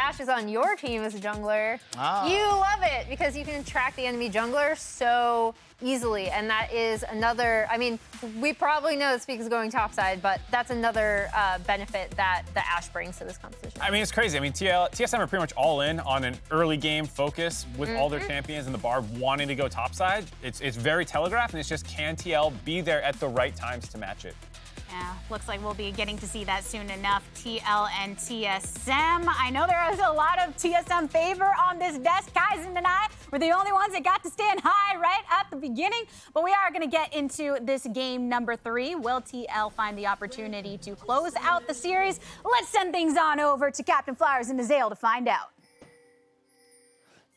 Ashe is on your team as a jungler, you love it because you can track the enemy jungler so easily. And that is another, I mean, we probably know that Speak is going topside, but that's another benefit that the Ashe brings to this competition. I mean, it's crazy. I mean, TSM are pretty much all in on an early game focus with all their champions and the Barbe wanting to go topside. It's very telegraphed, and it's just can TL be there at the right times to match it. Yeah, looks like we'll be getting to see that soon enough. TL and TSM. I know there is a lot of TSM favor on this desk. Kaizen and I were the only ones that got to stand high right at the beginning. But we are going to get into this game number 3. Will TL find the opportunity to close out the series? Let's send things on over to Captain Flowers and Nazale to find out.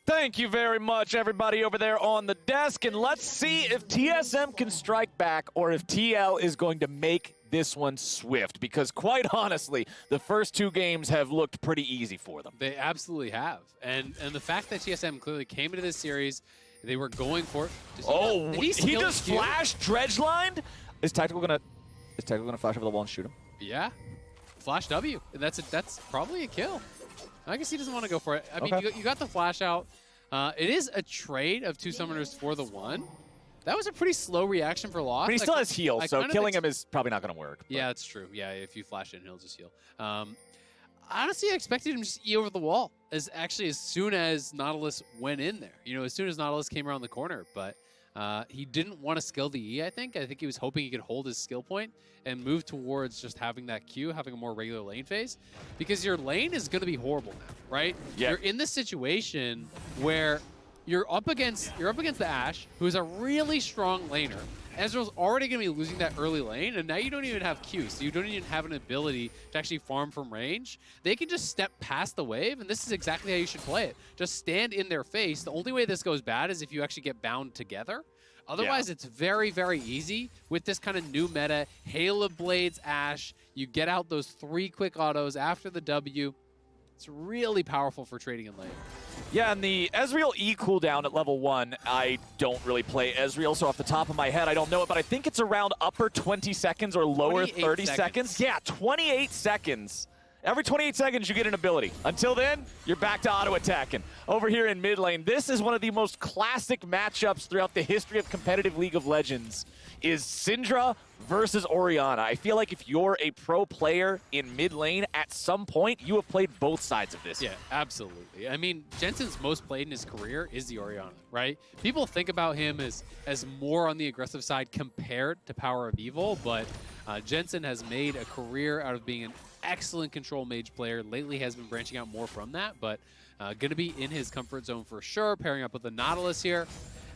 Thank you very much, everybody over there on the desk. And let's see if TSM can strike back or if TL is going to make this one swift. Because quite honestly, the first 2 games have looked pretty easy for them. They absolutely have. And the fact that TSM clearly came into this series, they were going for it. Oh, he just flashed dredge-lined? Is Tactical gonna flash over the wall and shoot him? Yeah. Flash W. That's probably a kill. I guess he doesn't want to go for it. I mean, you got the flash out. It is a trade of 2 summoners for the 1. That was a pretty slow reaction for Lost. But he still has heal, so killing him is probably not going to work. Yeah, that's true. Yeah, if you flash in, he'll just heal. Honestly, I expected him to just E over the wall as soon as Nautilus went in there. You know, as soon as Nautilus came around the corner. But he didn't want to skill the E, I think. I think he was hoping he could hold his skill point and move towards just having that Q, having a more regular lane phase. Because your lane is going to be horrible now, right? Yeah. You're in this situation where you're up against the Ashe, who is a really strong laner. Ezreal's already going to be losing that early lane, and now you don't even have Q, so you don't even have an ability to actually farm from range. They can just step past the wave, and this is exactly how you should play it. Just stand in their face. The only way this goes bad is if you actually get bound together. Otherwise, it's very, very easy with this kind of new meta. Hail of Blades, Ashe. You get out those 3 quick autos after the W. It's really powerful for trading in lane. Yeah, and the Ezreal E cooldown at level 1, I don't really play Ezreal, so off the top of my head, I don't know it, but I think it's around upper 20 seconds or lower 30 seconds. Yeah, 28 seconds. Every 28 seconds, you get an ability. Until then, you're back to auto-attacking. Over here in mid lane, this is one of the most classic matchups throughout the history of competitive League of Legends, is Syndra versus Orianna. I feel like if you're a pro player in mid lane, at some point, you have played both sides of this. Yeah, absolutely. I mean, Jensen's most played in his career is the Orianna, right? People think about him as more on the aggressive side compared to Power of Evil, but Jensen has made a career out of being an excellent control mage player. Lately has been branching out more from that, but going to be in his comfort zone for sure, pairing up with the Nautilus here.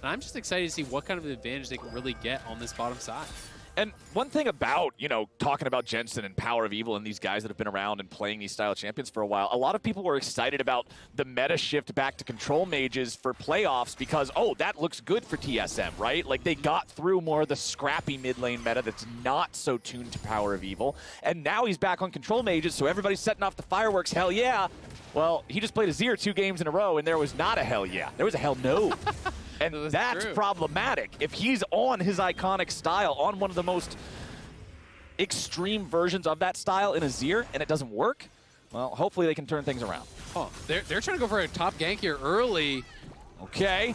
And I'm just excited to see what kind of advantage they can really get on this bottom side. And one thing about, you know, talking about Jensen and Power of Evil and these guys that have been around and playing these style champions for a while, a lot of people were excited about the meta shift back to control mages for playoffs because, oh, that looks good for TSM, right? Like, they got through more of the scrappy mid lane meta that's not so tuned to Power of Evil. And now he's back on control mages, so everybody's setting off the fireworks, hell yeah. Well, he just played a Azir 2 games in a row, and there was not a hell yeah. There was a hell no. And that's problematic. If he's on his iconic style, on one of the most extreme versions of that style in Azir, and it doesn't work, well, hopefully they can turn things around. Huh. They're trying to go for a top gank here early. Okay.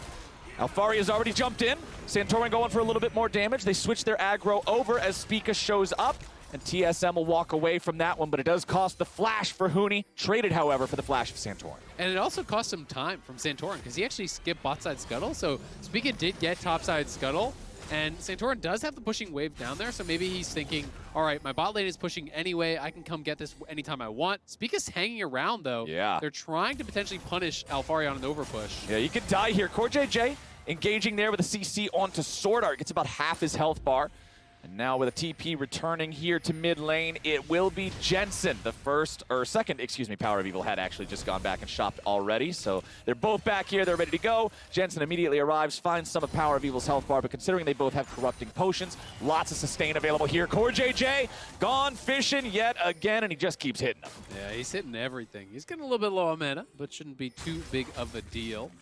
Alfaria's already jumped in. Santorin going for a little bit more damage. They switch their aggro over as Spica shows up. And TSM will walk away from that one, but it does cost the flash for Huni. Traded, however, for the flash of Santorin. And it also cost some time from Santorin, because he actually skipped bot side scuttle. So Spica did get top side scuttle, and Santorin does have the pushing wave down there, so maybe he's thinking, all right, my bot lane is pushing anyway. I can come get this anytime I want. Spica's hanging around, though. Yeah. They're trying to potentially punish Alfaria on an overpush. Yeah, you could die here. Core JJ engaging there with a CC onto Sword Art. Gets about half his health bar. And now with a TP returning here to mid lane, it will be Jensen. The second, Power of Evil had actually just gone back and shopped already. So they're both back here, they're ready to go. Jensen immediately arrives, finds some of Power of Evil's health bar, but considering they both have corrupting potions, lots of sustain available here. Core JJ gone fishing yet again, and he just keeps hitting them. Yeah, he's hitting everything. He's getting a little bit low on mana, but shouldn't be too big of a deal.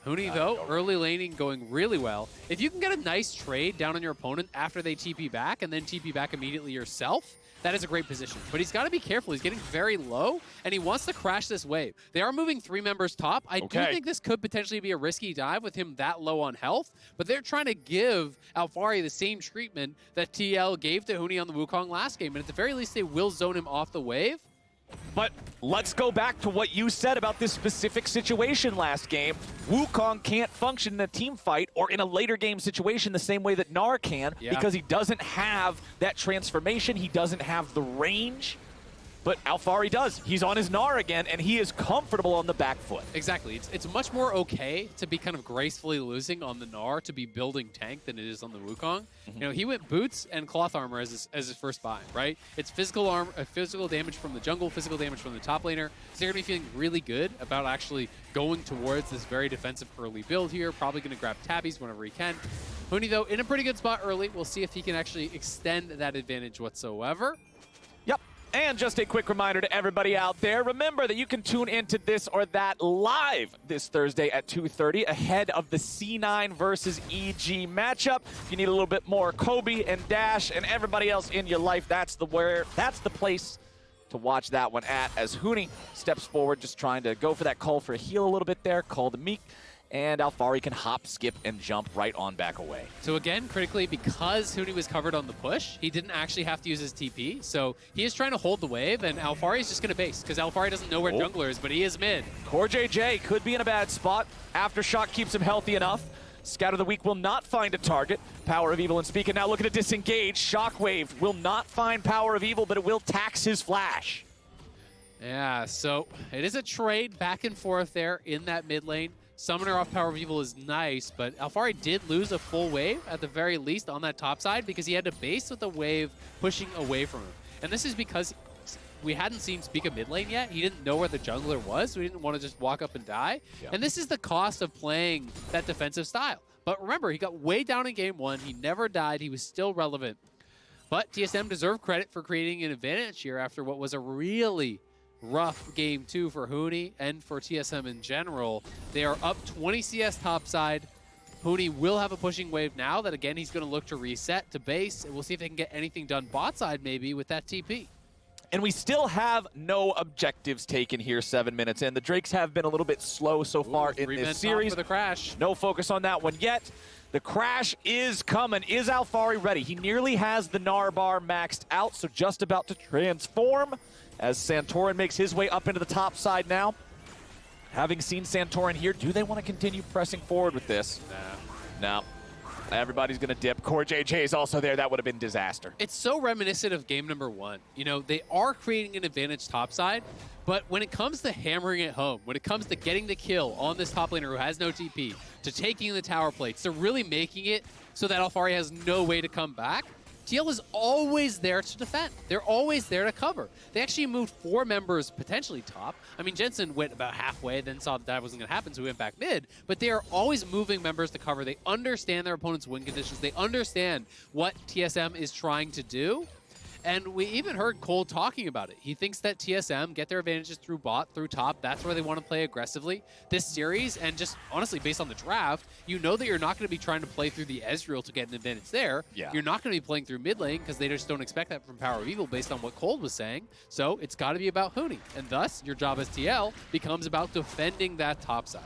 Huni, though, early laning going really well. If you can get a nice trade down on your opponent after they TP back and then TP back immediately yourself, that is a great position. But he's got to be careful. He's getting very low, and he wants to crash this wave. They are moving 3 members top. I do think this could potentially be a risky dive with him that low on health, but they're trying to give Alphari the same treatment that TL gave to Huni on the Wukong last game, and at the very least, they will zone him off the wave. But let's go back to what you said about this specific situation last game. Wukong can't function in a team fight or in a later game situation the same way that Gnar can because he doesn't have that transformation. He doesn't have the range. But Alphari does. He's on his Gnar again, and he is comfortable on the back foot. Exactly. It's much more okay to be kind of gracefully losing on the Gnar to be building tank than it is on the Wukong. You know, he went boots and cloth armor as his first buy, right? It's physical damage from the jungle, physical damage from the top laner. So you're going to be feeling really good about actually going towards this very defensive early build here. Probably going to grab tabbies whenever he can. Huni, though, in a pretty good spot early. We'll see if he can actually extend that advantage whatsoever. Yep. And just a quick reminder to everybody out there, remember that you can tune into This or That live this Thursday at 2:30 ahead of the C9 versus EG matchup. If you need a little bit more Kobe and Dash and everybody else in your life, that's the place to watch that one at, as Huni steps forward, just trying to go for that call for a heal a little bit there, call the meek. And Alphari can hop, skip, and jump right on back away. So again, critically, because Huni was covered on the push, he didn't actually have to use his TP. So he is trying to hold the wave, and Alphari is just going to base, because Alphari doesn't know where jungler is, but he is mid. CoreJJ could be in a bad spot. Aftershock keeps him healthy enough. Scout of the Week will not find a target. Power of Evil and Speaking now looking to disengage. Shockwave will not find Power of Evil, but it will tax his flash. Yeah, so it is a trade back and forth there in that mid lane. Summoner off Power of Evil is nice, but Alphari did lose a full wave at the very least on that top side because he had to base with the wave pushing away from him. And this is because we hadn't seen Speak of mid lane yet. He didn't know where the jungler was, so he didn't want to just walk up and die. Yeah. And this is the cost of playing that defensive style. But remember, he got way down in game 1. He never died. He was still relevant. But TSM deserved credit for creating an advantage here after what was a really rough game 2 for Huni and for TSM in general. They are up 20 CS topside. Huni will have a pushing wave now that, again, he's going to look to reset to base, and we'll see if they can get anything done bot side maybe with that TP. And we still have no objectives taken here 7 minutes in. The Drakes have been a little bit slow so far in this series. For the crash. No focus on that one yet. The crash is coming. Is Alphari ready? He nearly has the Gnar bar maxed out, so just about to transform as Santorin makes his way up into the top side now. Having seen Santorin here, do they want to continue pressing forward with this? No. Everybody's going to dip. CoreJJ is also there. That would have been disaster. It's so reminiscent of game number 1. You know, they are creating an advantage topside, but when it comes to hammering it home, when it comes to getting the kill on this top laner who has no TP, to taking the tower plates, to really making it so that Alphari has no way to come back, TL is always there to defend. They're always there to cover. They actually moved 4 members potentially top. I mean, Jensen went about halfway, then saw that wasn't going to happen, so he went back mid. But they are always moving members to cover. They understand their opponent's win conditions. They understand what TSM is trying to do. And we even heard Cole talking about it. He thinks that TSM get their advantages through bot, through top. That's where they want to play aggressively this series. And just honestly, based on the draft, you know that you're not going to be trying to play through the Ezreal to get an advantage there. Yeah. You're not going to be playing through mid lane because they just don't expect that from Power of Evil based on what Cole was saying. So it's got to be about Huni. And thus, your job as TL becomes about defending that top side.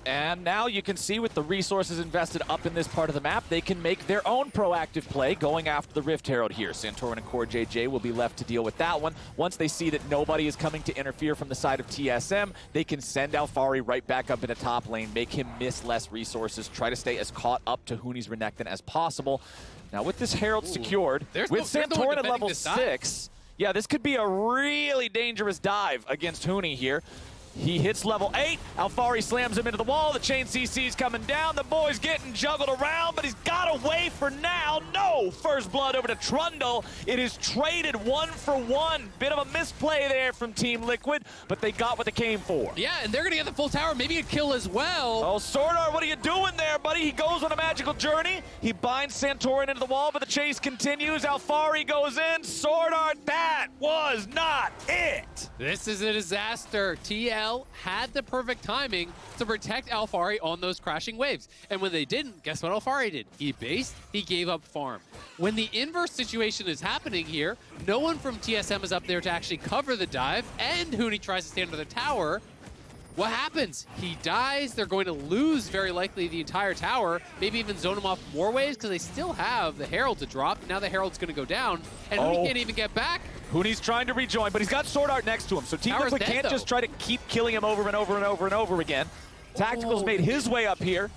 And now you can see with the resources invested up in this part of the map, they can make their own proactive play going after the Rift Herald here. Santorin and CoreJJ will be left to deal with that one. Once they see that nobody is coming to interfere from the side of TSM, they can send Alphari right back up into top lane, make him miss less resources, try to stay as caught up to Huni's Renekton as possible. Now with this Herald secured, with Santorin at level 6, yeah, this could be a really dangerous dive against Huni here. He hits level 8. Alphari slams him into the wall. The chain CC's coming down. The boy's getting juggled around, but he's got away for now. No! First blood over to Trundle. It is traded 1 for 1. Bit of a misplay there from Team Liquid, but they got what they came for. Yeah, and they're going to get the full tower. Maybe a kill as well. Oh, Swordart, what are you doing there, buddy? He goes on a magical journey. He binds Santorin into the wall, but the chase continues. Alphari goes in. Swordart, that was not it. This is a disaster. TL TL had the perfect timing to protect Alphari on those crashing waves. And when they didn't, guess what Alphari did? He based, he gave up farm. When the inverse situation is happening here, no one from TSM is up there to actually cover the dive, and Huni tries to stay under the tower. What happens? He dies. They're going to lose very likely the entire tower, maybe even zone him off more ways because they still have the Herald to drop. Now the Herald's going to go down, and Huni can't even get back. Huni's trying to rejoin, but he's got Sword Art next to him, so Team Liquid can't just try to keep killing him over and over and over and over again. Tactical's made his way up here.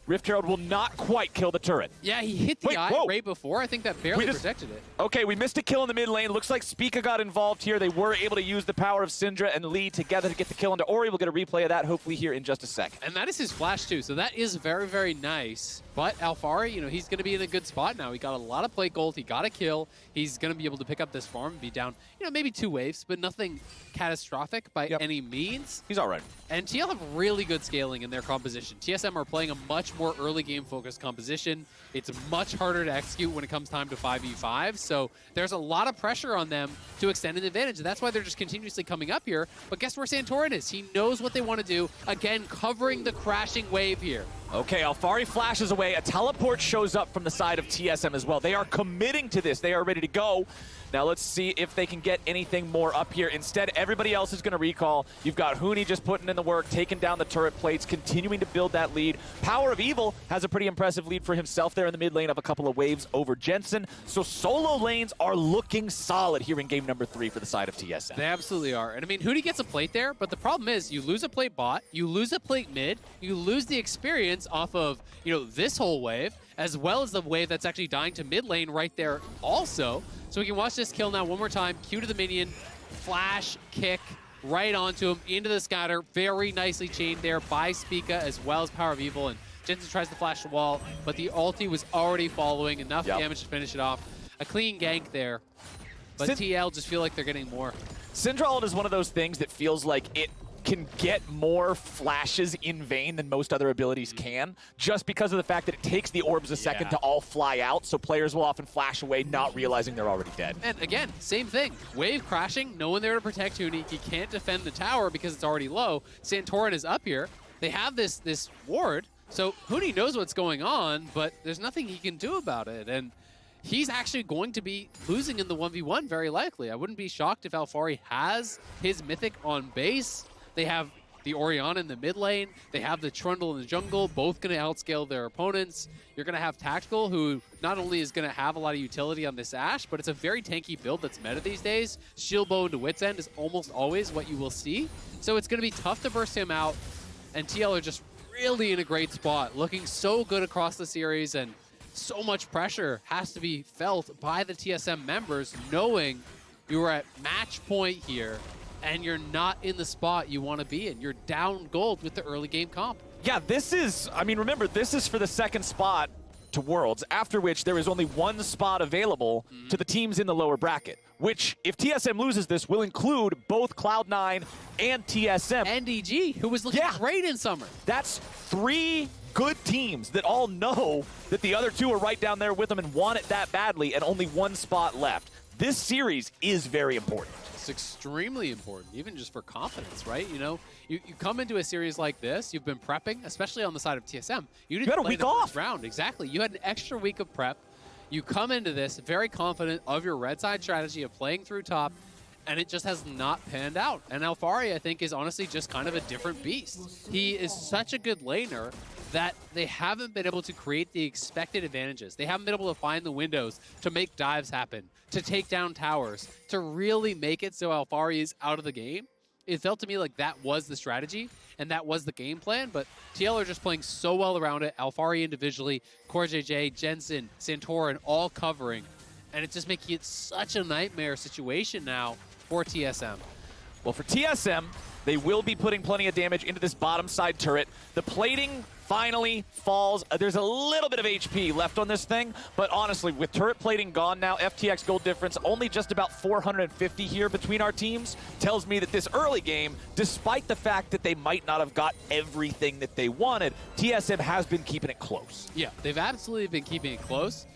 Rift Herald will not quite kill the turret. Yeah, he hit the eye right before. I think that barely protected it. Okay, we missed a kill in the mid lane. Looks like Spica got involved here. They were able to use the power of Syndra and Lee together to get the kill into Ori. We'll get a replay of that hopefully here in just a sec. And that is his flash too, so that is very, very nice. But Alphari, you know, he's going to be in a good spot now. He got a lot of plate gold. He got a kill. He's going to be able to pick up this farm and be down, you know, maybe 2 waves, but nothing catastrophic by any means. He's all right. And TL have really good scaling in their composition. TSM are playing a much more early game focused composition. It's much harder to execute when it comes time to 5v5. So there's a lot of pressure on them to extend an advantage. And that's why they're just continuously coming up here. But guess where Santorin is? He knows what they want to do. Again, covering the crashing wave here. Okay, Alphari flashes away. A teleport shows up from the side of TSM as well. They are committing to this. They are ready to go. Now let's see if they can get anything more up here. Instead, everybody else is going to recall. You've got Huni just putting in the work, taking down the turret plates, continuing to build that lead. Power of Evil has a pretty impressive lead for himself there in the mid lane of a couple of waves over Jensen. So solo lanes are looking solid here in game number 3 for the side of TSM. They absolutely are. And I mean, Huni gets a plate there, but the problem is you lose a plate bot, you lose a plate mid, you lose the experience off of, you know, this whole wave, as well as the wave that's actually dying to mid lane right there also. So we can watch this kill now one more time. Q to the minion, flash, kick, right onto him, into the scatter. Very nicely chained there by Spica as well as Power of Evil. And Jensen tries to flash the wall, but the ulti was already following. Enough damage to finish it off. A clean gank there. But TL just feel like they're getting more. Syndra ult is one of those things that feels like it can get more flashes in vain than most other abilities can, just because of the fact that it takes the orbs a second to all fly out, so players will often flash away not realizing they're already dead. And again, same thing. Wave crashing, no one there to protect Huni. He can't defend the tower because it's already low. Santorin is up here. They have this ward, so Huni knows what's going on, but there's nothing he can do about it. And he's actually going to be losing in the 1v1 very likely. I wouldn't be shocked if Alphari has his Mythic on base. They have the Orianna in the mid lane. They have the Trundle in the jungle, both going to outscale their opponents. You're going to have Tactical, who not only is going to have a lot of utility on this Ashe, but it's a very tanky build that's meta these days. Shield Bow into Wit's End is almost always what you will see. So it's going to be tough to burst him out. And TL are just really in a great spot, looking so good across the series, and so much pressure has to be felt by the TSM members, knowing you are at match point here and you're not in the spot you want to be in. You're down gold with the early game comp. Yeah, this is, I mean, remember, this is for the second spot to Worlds, after which there is only one spot available to the teams in the lower bracket, which, if TSM loses this, will include both Cloud9 and TSM. And EG, who was looking great in summer. That's 3 good teams that all know that the other 2 are right down there with them and want it that badly, and only one spot left. This series is very important. It's extremely important, even just for confidence, right? You know, you come into a series like this, you've been prepping, especially on the side of TSM. You didn't had a play week the off. first round, exactly. You had an extra week of prep. You come into this very confident of your red side strategy of playing through top, and it just has not panned out. And Alphari, I think, is honestly just kind of a different beast. He is such a good laner that they haven't been able to create the expected advantages. They haven't been able to find the windows to make dives happen, to take down towers, to really make it so Alphari is out of the game. It felt to me like that was the strategy and that was the game plan, but TL are just playing so well around it. Alphari individually, CoreJJ, Jensen, Santorin all covering, and it's just making it such a nightmare situation now for TSM. Well, for TSM, they will be putting plenty of damage into this bottom side turret. The plating finally falls. There's a little bit of HP left on this thing, but honestly, with turret plating gone now, FTX gold difference only just about 450 here between our teams, tells me that this early game, despite the fact that they might not have got everything that they wanted, TSM has been keeping it close. Yeah, they've absolutely been keeping it close.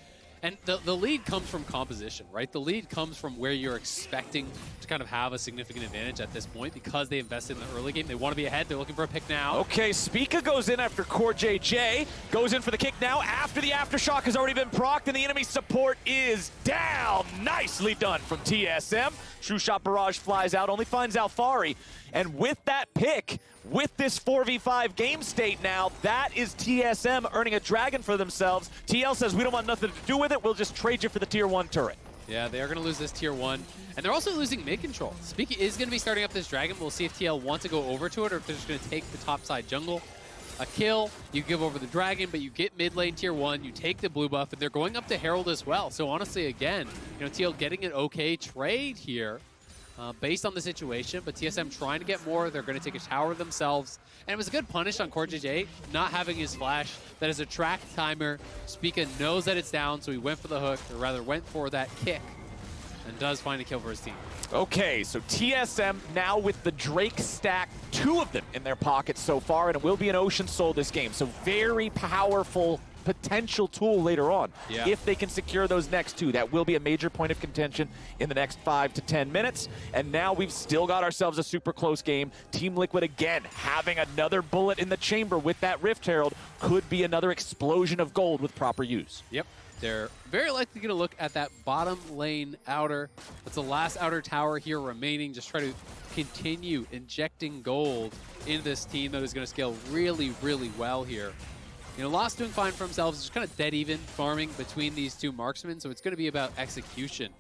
And the lead comes from composition, right? The lead comes from where you're expecting to kind of have a significant advantage at this point because they invested in the early game. They want to be ahead. They're looking for a pick now. Okay, Spica goes in after Core JJ. Goes in for the kick now after the Aftershock has already been procced and the enemy support is down. Nicely done from TSM. True Shot Barrage flies out, only finds Alfari. And with that pick, with this 4v5 game state now, that is TSM earning a dragon for themselves. TL says, we don't want nothing to do with it. We'll just trade you for the tier 1 turret. Yeah, they are going to lose this tier 1. And they're also losing mid control. Spica is going to be starting up this dragon. We'll see if TL want to go over to it or if they're just going to take the top side jungle. A kill, you give over the dragon, but you get mid lane tier 1, you take the blue buff, and they're going up to Herald as well. So honestly, again, TL getting an okay trade here. Based on the situation, but TSM trying to get more. They're going to take a tower themselves. And it was a good punish on Core JJ, not having his flash. That is a track timer. Spica knows that it's down, so he went for the hook, or rather went for that kick, and does find a kill for his team. Okay, so TSM now with the Drake stack, 2 of them in their pockets so far, and it will be an Ocean Soul this game. So very powerful potential tool later on. Yeah. If they can secure those next 2, that will be a major point of contention in the next 5 to 10 minutes. And now we've still got ourselves a super close game. Team Liquid again having another bullet in the chamber with that Rift Herald could be another explosion of gold with proper use. Yep. They're very likely going to look at that bottom lane outer. That's the last outer tower here remaining. Just try to continue injecting gold into this team that is going to scale really, really well here. Lost doing fine for themselves, just kind of dead even farming between these 2 marksmen, so it's going to be about execution.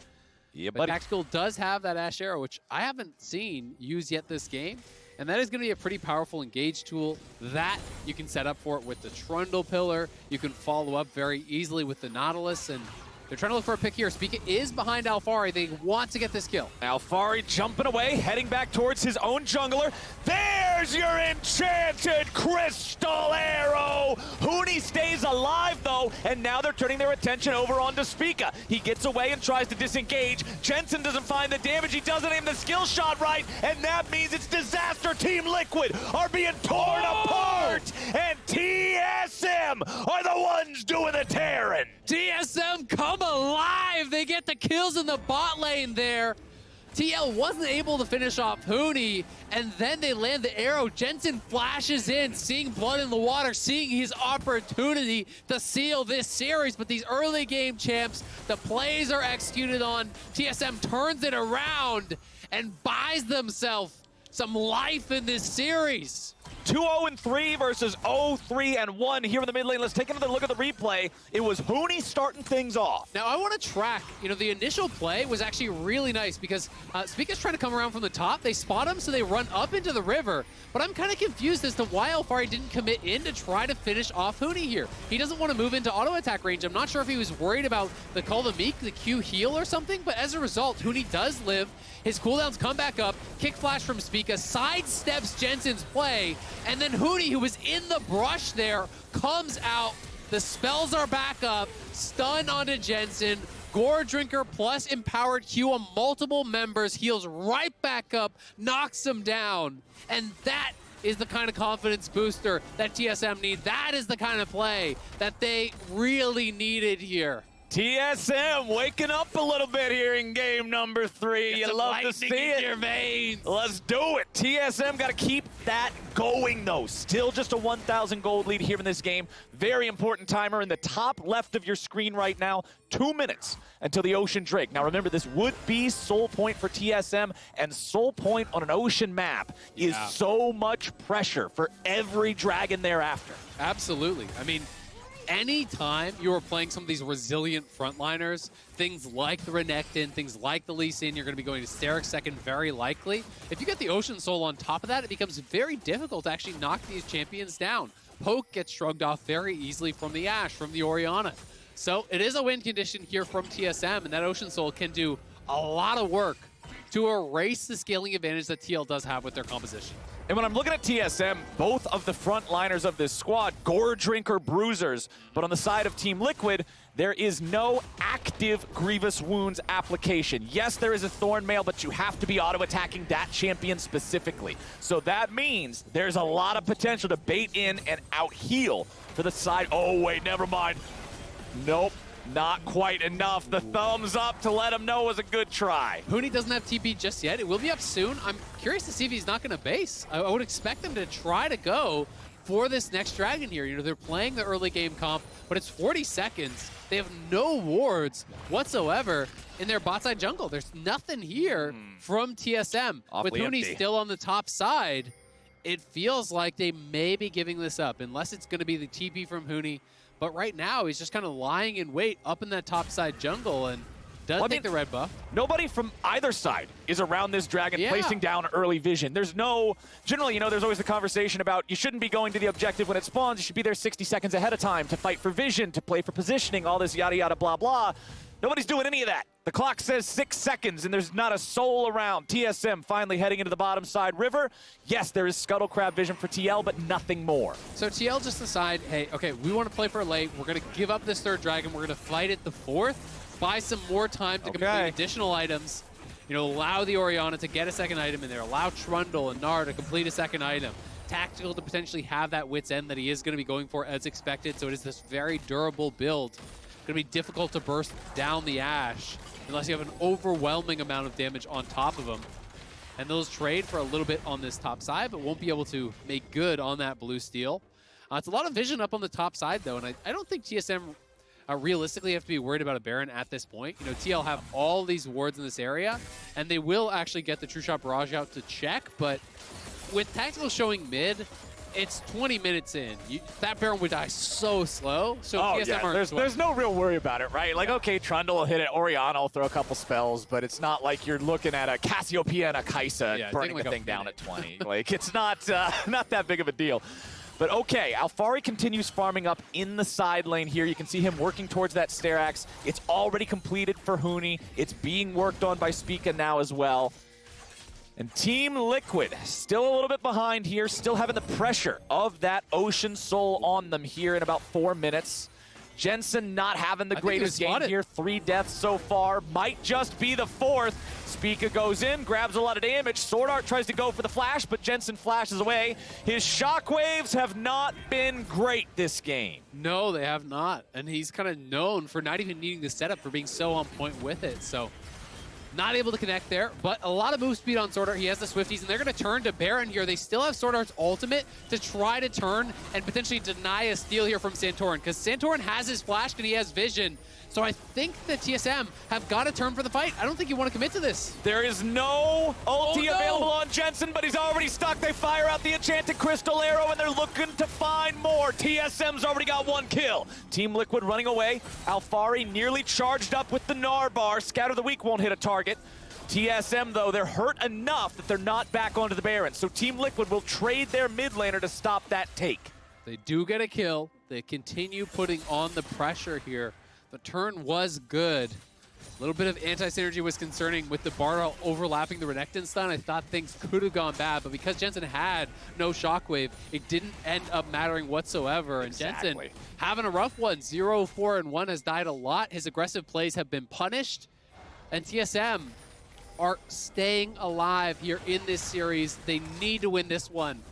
Yeah, but Tactical does have that Ash Arrow, which I haven't seen used yet this game, and that is going to be a pretty powerful engage tool that you can set up for it with the Trundle Pillar. You can follow up very easily with the Nautilus, and they're trying to look for a pick here. Spica is behind Alfari. They want to get this kill. Alfari jumping away, heading back towards his own jungler. There's your enchanted crystal arrow! Huni stays alive, though, and now they're turning their attention over onto Spica. He gets away and tries to disengage. Jensen doesn't find the damage. He doesn't aim the skill shot right, and that means it's disaster. Team Liquid are being torn apart, and TSM are the ones doing the tearing. TSM come alive! They get the kills in the bot lane there. TL wasn't able to finish off Huni, and then they land the arrow. Jensen flashes in, seeing blood in the water, seeing his opportunity to seal this series. But these early game champs, the plays are executed on. TSM turns it around and buys themselves some life in this series. 2-0-3 versus 0-3-1 here in the mid lane. Let's take another look at the replay. It was Huni starting things off. Now, I want to track, the initial play was actually really nice because Spica's trying to come around from the top. They spot him, so they run up into the river. But I'm kind of confused as to why Alfari didn't commit in to try to finish off Huni here. He doesn't want to move into auto attack range. I'm not sure if he was worried about the Call the Meek, the Q heal or something, but as a result, Huni does live. His cooldowns come back up. Kick flash from Spica, sidesteps Jensen's play, and then Huni, who was in the brush there, comes out. The spells are back up. Stun onto Jensen. Gore Drinker plus Empowered Q on multiple members. Heals right back up. Knocks him down. And that is the kind of confidence booster that TSM need. That is the kind of play that they really needed here. TSM waking up a little bit here in game number 3. You love to see it. In your veins. Let's do it. TSM got to keep that going, though. Still just a 1,000 gold lead here in this game. Very important timer in the top left of your screen right now. 2 minutes until the Ocean Drake. Now, remember, this would be soul point for TSM, and soul point on an Ocean map is so much pressure for every dragon thereafter. Absolutely. I mean, anytime you are playing some of these resilient frontliners, things like the Renekton, things like the Lee Sin, you're going to be going to Sterek second very likely. If you get the Ocean Soul on top of that, it becomes very difficult to actually knock these champions down. Poke gets shrugged off very easily from the Ashe, from the Orianna. So it is a win condition here from TSM, and that Ocean Soul can do a lot of work to erase the scaling advantage that TL does have with their composition. And when I'm looking at TSM, both of the frontliners of this squad, Gore Drinker bruisers, but on the side of Team Liquid, there is no active Grievous Wounds application. Yes, there is a Thorn Mail, but you have to be auto-attacking that champion specifically. So that means there's a lot of potential to bait in and out-heal for the side. Oh, wait, never mind. Nope. Not quite enough. The thumbs up to let him know it was a good try. Huni doesn't have TP just yet. It will be up soon. I'm curious to see if he's not going to base. I would expect them to try to go for this next dragon here. You know, they're playing the early game comp, but it's 40 seconds. They have no wards whatsoever in their bot side jungle. There's nothing here from TSM. Awfully With Huni empty. still on the top side, it feels like they may be giving this up, unless it's going to be the TP from Huni. But right now, he's just kind of lying in wait up in that top side jungle and does take the red buff. Nobody from either side is around this dragon placing down early vision. There's no, generally, you know, there's always the conversation about you shouldn't be going to the objective when it spawns. You should be there 60 seconds ahead of time to fight for vision, to play for positioning, all this yada yada blah blah. Nobody's doing any of that. The clock says 6 seconds and there's not a soul around. TSM finally heading into the bottom side river. Yes, there is scuttle crab vision for TL, but nothing more. So TL just decide, hey, okay, we want to play for late. We're going to give up this third dragon. We're going to fight it the fourth, buy some more time to complete additional items. You know, allow the Orianna to get a second item in there. Allow Trundle and Gnar to complete a second item. Tactical to potentially have that wit's end that he is going to be going for as expected. So it is this very durable build. Going to be difficult to burst down the Ashe unless you have an overwhelming amount of damage on top of them. And those trade for a little bit on this top side, but won't be able to make good on that blue steel. It's a lot of vision up on the top side, though, and I don't think TSM realistically have to be worried about a Baron at this point. You know, TL have all these wards in this area, and they will actually get the True Shot Barrage out to check, but with Tactical showing mid, it's 20 minutes in. That Baron would die so slow. So TSM there's no real worry about it, right? Like, okay, Trundle will hit it, Orianna will throw a couple spells, but it's not like you're looking at a Cassiopeia and a Kaisa burning the thing down at 20. Like, it's not not that big of a deal. But okay, Alphari continues farming up in the side lane here. You can see him working towards that Stair Axe. It's already completed for Huni. It's being worked on by Spica now as well. And Team Liquid still a little bit behind here, still having the pressure of that Ocean Soul on them here in about 4 minutes. Jensen not having the greatest game here. 3 deaths so far. Might just be the 4th. Spica goes in, grabs a lot of damage. Sword Art tries to go for the flash, but Jensen flashes away. His shockwaves have not been great this game. No, they have not. And he's kind of known for not even needing the setup, for being so on point with it. So not able to connect there, but a lot of move speed on Sword Art. He has the Swifties, and they're going to turn to Baron here. They still have Sword Art's ultimate to try to turn and potentially deny a steal here from Santorin, because Santorin has his flash and he has vision. So I think the TSM have got to turn for the fight. I don't think you want to commit to this. There is no ulti available on Jensen, but he's already stuck. They fire out the Enchanted Crystal Arrow, and they're looking to find more. TSM's already got 1 kill. Team Liquid running away. Alphari nearly charged up with the Gnar bar. Scatter the Weak won't hit a target. TSM, though, they're hurt enough that they're not back onto the Baron. So Team Liquid will trade their mid laner to stop that take. They do get a kill. They continue putting on the pressure here. The turn was good. A little bit of anti-synergy was concerning with the Bard overlapping the Renekton stun. I thought things could have gone bad, but because Jensen had no shockwave, it didn't end up mattering whatsoever. And Jensen having a rough one. 0-4-1 has died a lot. His aggressive plays have been punished. And TSM are staying alive here in this series. They need to win this one.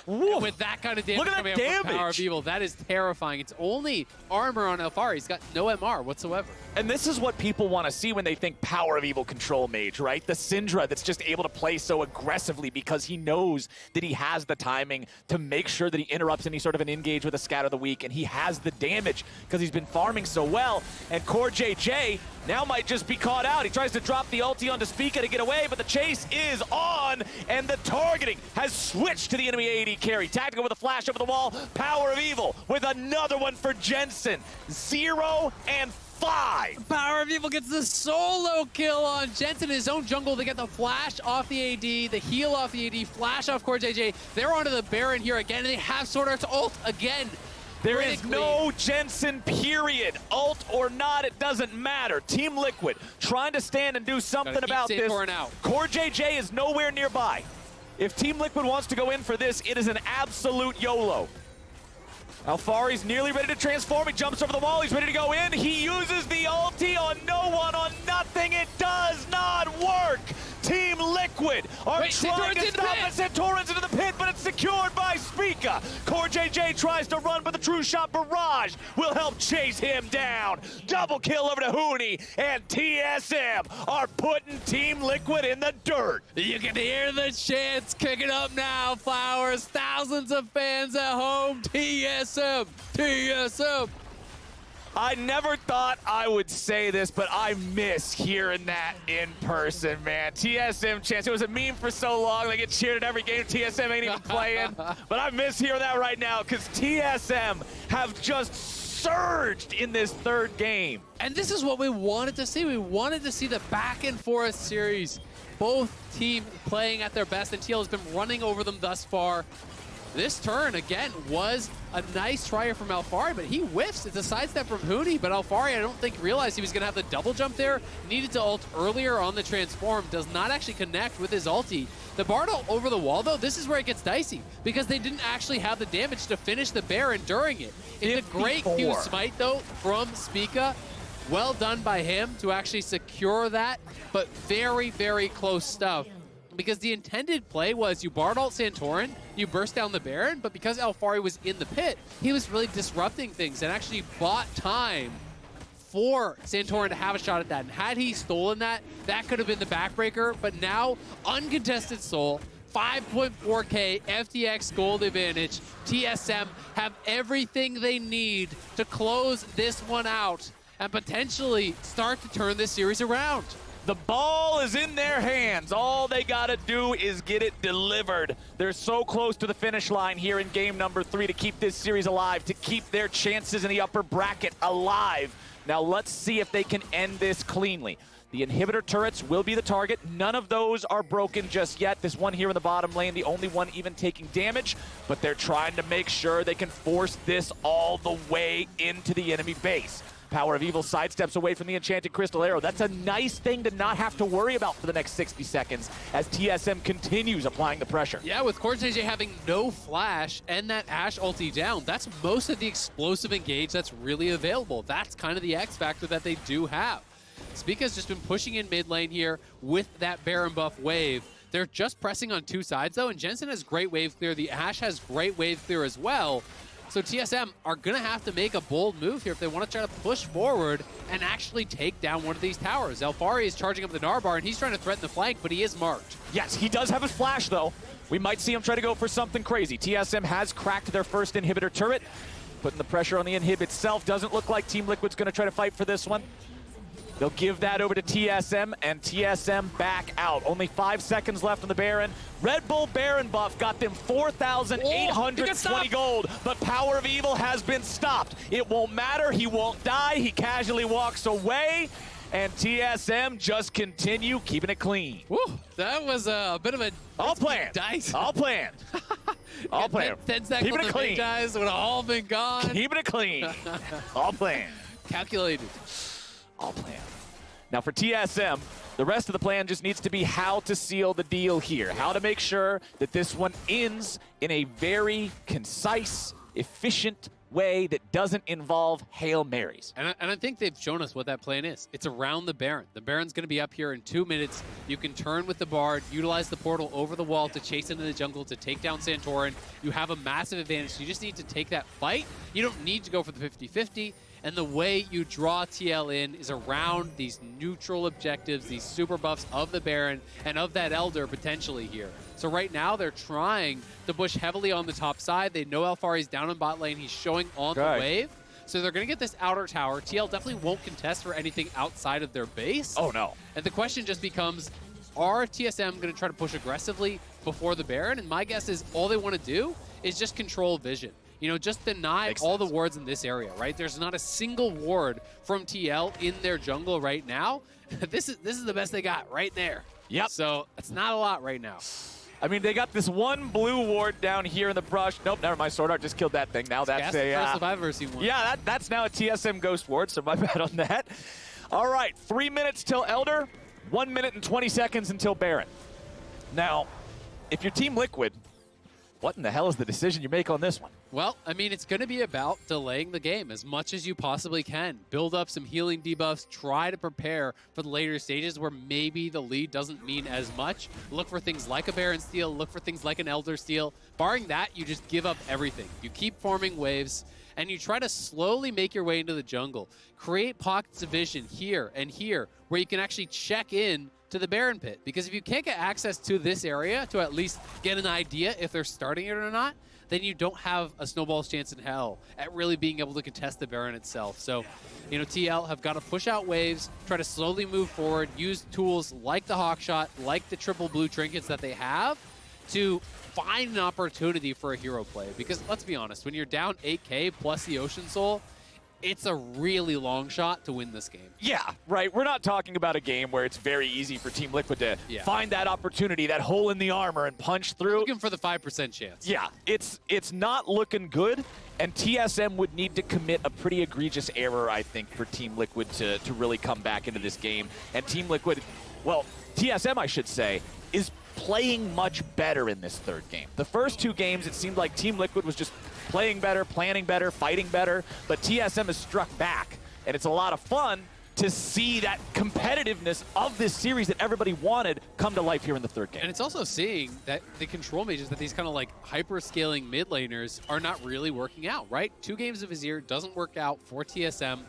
With that kind of damage coming up from Power of Evil, that is terrifying. It's only armor on Alphari. He's got no MR whatsoever. And this is what people want to see when they think Power of Evil control mage, right? The Syndra that's just able to play so aggressively because he knows that he has the timing to make sure that he interrupts any sort of an engage with a Scatter the Weak, and he has the damage because he's been farming so well. And Core JJ now might just be caught out. He tries to drop the ulti onto Spica to get away, but the chase is on, and the targeting has switched to the enemy AD carry. Tactical with a flash over the wall. Power of Evil with another one for Jensen. 0 and 5. Power of Evil gets the solo kill on Jensen in his own jungle. They get the flash off the AD, the heal off the AD, flash off Core JJ. They're onto the Baron here again, and they have Sword Art's ult again. There is no Jensen, period. Ult or not, it doesn't matter. Team Liquid trying to stand and do something about this. Core JJ is nowhere nearby. If Team Liquid wants to go in for this, it is an absolute YOLO. Alphari's nearly ready to transform. He jumps over the wall. He's ready to go in. He uses the ulti on no one, on nothing. It does not work. Team Liquid are Wait, trying Santorin's to in the stop pit. it. Santorin's into the pit, but it's secured by Spica. Core JJ tries to run, but the True Shot Barrage will help chase him down. Double kill over to Hooney, and TSM are putting Team Liquid in the dirt. You can hear the chants kicking up now, Flowers. Thousands of fans at home. TSM, TSM. I never thought I would say this, but I miss hearing that in person, man. TSM chants. It was a meme for so long. They get cheered at every game. TSM ain't even playing. But I miss hearing that right now because TSM have just surged in this third game. And this is what we wanted to see. We wanted to see the back and forth series. Both teams playing at their best, and TL has been running over them thus far. This turn, again, was a nice try from Alfari, but he whiffs. It's a sidestep from Hooney, but Alfari, I don't think, realized he was going to have the double jump there. Needed to ult earlier on the transform. Does not actually connect with his ulti. The Bard ult over the wall, though, this is where it gets dicey, because they didn't actually have the damage to finish the Baron during it. It's a great Q smite, though, from Spica. Well done by him to actually secure that, but very, very close stuff. Because the intended play was you Bard ult Santorin, you burst down the Baron, but because Alfari was in the pit, he was really disrupting things and actually bought time for Santorin to have a shot at that. And had he stolen that, that could have been the backbreaker, but now, uncontested soul, 5.4K FTX gold advantage. TSM have everything they need to close this one out and potentially start to turn this series around. The ball is in their hands. All they gotta do is get it delivered. They're so close to the finish line here in game number 3 to keep this series alive, to keep their chances in the upper bracket alive. Now let's see if they can end this cleanly. The inhibitor turrets will be the target. None of those are broken just yet. This one here in the bottom lane, the only one even taking damage, but they're trying to make sure they can force this all the way into the enemy base. Power of Evil sidesteps away from the Enchanted Crystal Arrow. That's a nice thing to not have to worry about for the next 60 seconds as TSM continues applying the pressure. Yeah, with Core JJ having no flash and that Ashe ulti down, that's most of the explosive engage that's really available. That's kind of the X factor that they do have. Spica's just been pushing in mid lane here with that Baron buff wave. They're just pressing on two sides though, and Jensen has great wave clear. The Ashe has great wave clear as well. So TSM are going to have to make a bold move here if they want to try to push forward and actually take down one of these towers. Alfari is charging up the Narbar, and he's trying to threaten the flank, but he is marked. Yes, he does have a flash, though. We might see him try to go for something crazy. TSM has cracked their first inhibitor turret, putting the pressure on the inhib itself. Doesn't look like Team Liquid's going to try to fight for this one. They'll give that over to TSM, and TSM back out. Only 5 seconds left on the Baron. Red Bull Baron buff got them 4,820 gold, but Power of Evil has been stopped. It won't matter. He won't die. He casually walks away, and TSM just continue keeping it clean. Woo, that was a bit of a all planned. Dice. All planned. All planned. 10 seconds Keeping it clean. guys would have all been gone. Keeping it clean. All planned. Calculated. All planned. Now for TSM, the rest of the plan just needs to be how to seal the deal here. How to make sure that this one ends in a very concise, efficient way that doesn't involve Hail Marys. And I think they've shown us what that plan is. It's around the Baron. The Baron's going to be up here in 2 minutes. You can turn with the Bard, utilize the portal over the wall to chase into the jungle to take down Santorin. You have a massive advantage. You just need to take that fight. You don't need to go for the 50-50. And the way you draw TL in is around these neutral objectives, these super buffs of the Baron and of that Elder potentially here. So right now they're trying to push heavily on the top side. They know Alfari's down in bot lane. He's showing on the wave. So they're going to get this outer tower. TL definitely won't contest for anything outside of their base. Oh, no. And the question just becomes, are TSM going to try to push aggressively before the Baron? And my guess is all they want to do is just control vision. You know, just deny all the wards in this area, right? There's not a single ward from TL in their jungle right now. This is the best they got right there. Yep. So it's not a lot right now. I mean, they got this one blue ward down here in the brush. Nope, never mind. Sword Art just killed that thing. Now that's the first if I've ever seen one. Yeah, that's now a TSM Ghost ward, so my bad on that. All right, 3 minutes till Elder, 1 minute and 20 seconds until Baron. Now, if you're Team Liquid, what in the hell is the decision you make on this one? Well, I mean, it's going to be about delaying the game as much as you possibly can. Build up some healing debuffs. Try to prepare for the later stages where maybe the lead doesn't mean as much. Look for things like a Baron Steel. Look for things like an Elder Steel. Barring that, you just give up everything. You keep forming waves, and you try to slowly make your way into the jungle. Create pockets of vision here and here where you can actually check in to the Baron Pit. Because if you can't get access to this area to at least get an idea if they're starting it or not, then you don't have a snowball's chance in hell at really being able to contest the Baron itself. So, you know, TL have got to push out waves, try to slowly move forward, use tools like the Hawkshot, like the triple blue trinkets that they have to find an opportunity for a hero play. Because let's be honest, when you're down 8K plus the Ocean Soul, it's a really long shot to win this game. Yeah, right. We're not talking about a game where it's very easy for Team Liquid to find that opportunity, that hole in the armor, and punch through. Looking for the 5% chance. Yeah, it's not looking good, and TSM would need to commit a pretty egregious error, I think, for Team Liquid to really come back into this game. And Team Liquid, well, TSM, I should say, is playing much better in this third game. The first two games, it seemed like Team Liquid was just playing better, planning better, fighting better, but TSM has struck back, and it's a lot of fun to see that competitiveness of this series that everybody wanted come to life here in the third game. And it's also seeing that the control mages, that these kind of like hyper-scaling mid laners are not really working out, right? 2 games of Azir doesn't work out for TSM,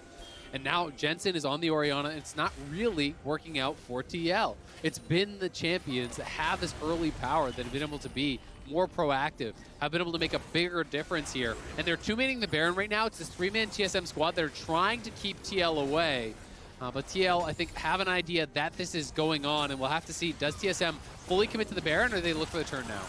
and now Jensen is on the Orianna, and it's not really working out for TL. It's been the champions that have this early power that have been able to be more proactive, have been able to make a bigger difference here. And they're 2-manning the Baron right now. It's this 3-man TSM squad. They're trying to keep TL away. But TL, I think, have an idea that this is going on, and we'll have to see, does TSM fully commit to the Baron, or do they look for the turn now?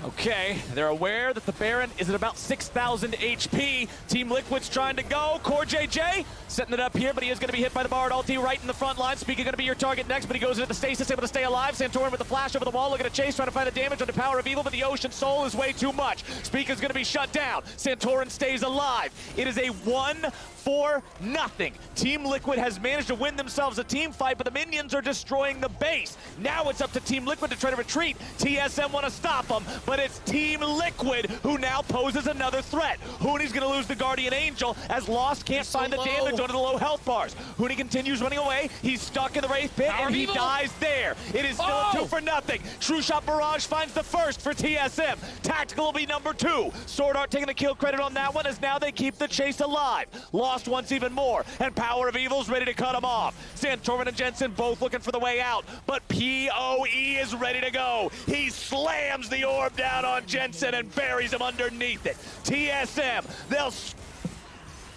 Okay, they're aware that the Baron is at about 6,000 HP. Team Liquid's trying to go. Core JJ setting it up here, but he is going to be hit by the Bard ulti right in the front line. Speaker going to be your target next, but he goes into the stasis, able to stay alive. Santorin with the flash over the wall, looking to chase, trying to find the damage on the power of evil, but the Ocean Soul is way too much. Speaker's going to be shut down. Santorin stays alive. It is a 1-4-0. Team Liquid has managed to win themselves a team fight, but the minions are destroying the base. Now it's up to Team Liquid to try to retreat. TSM want to stop them, but it's Team Liquid who now poses another threat. Huni's going to lose the Guardian Angel as Lost can't find the damage under the low health bars. Huni continues running away. He's stuck in the Wraith Pit, and he dies there. It is still a 2-0. True Shot Barrage finds the first for TSM. Tactical will be number 2. Sword Art taking the kill credit on that one as now they keep the chase alive. Lost wants even more, and Power of Evil's ready to cut him off. Santorin and Jensen both looking for the way out, but PoE is ready to go. He slams the orb down on Jensen and buries him underneath it. TSM,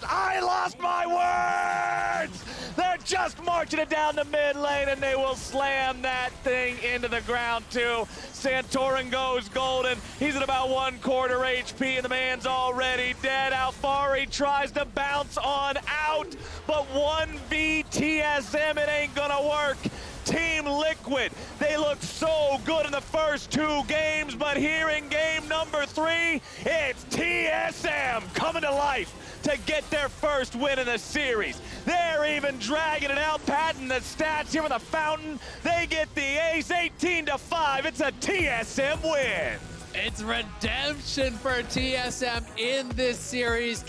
I lost my words! They're just marching it down the mid lane, and they will slam that thing into the ground too. Santorin goes golden. He's at about 1/4 HP, and the man's already dead. Alfari tries to bounce on out, but 1v TSM, it ain't gonna work. Team Liquid, they looked so good in the first 2 games, but here in game number 3, it's TSM coming to life to get their first win in the series. They're even dragging it out, padding the stats here with a fountain. They get the ace, 18-5. It's a TSM win. It's redemption for TSM in this series.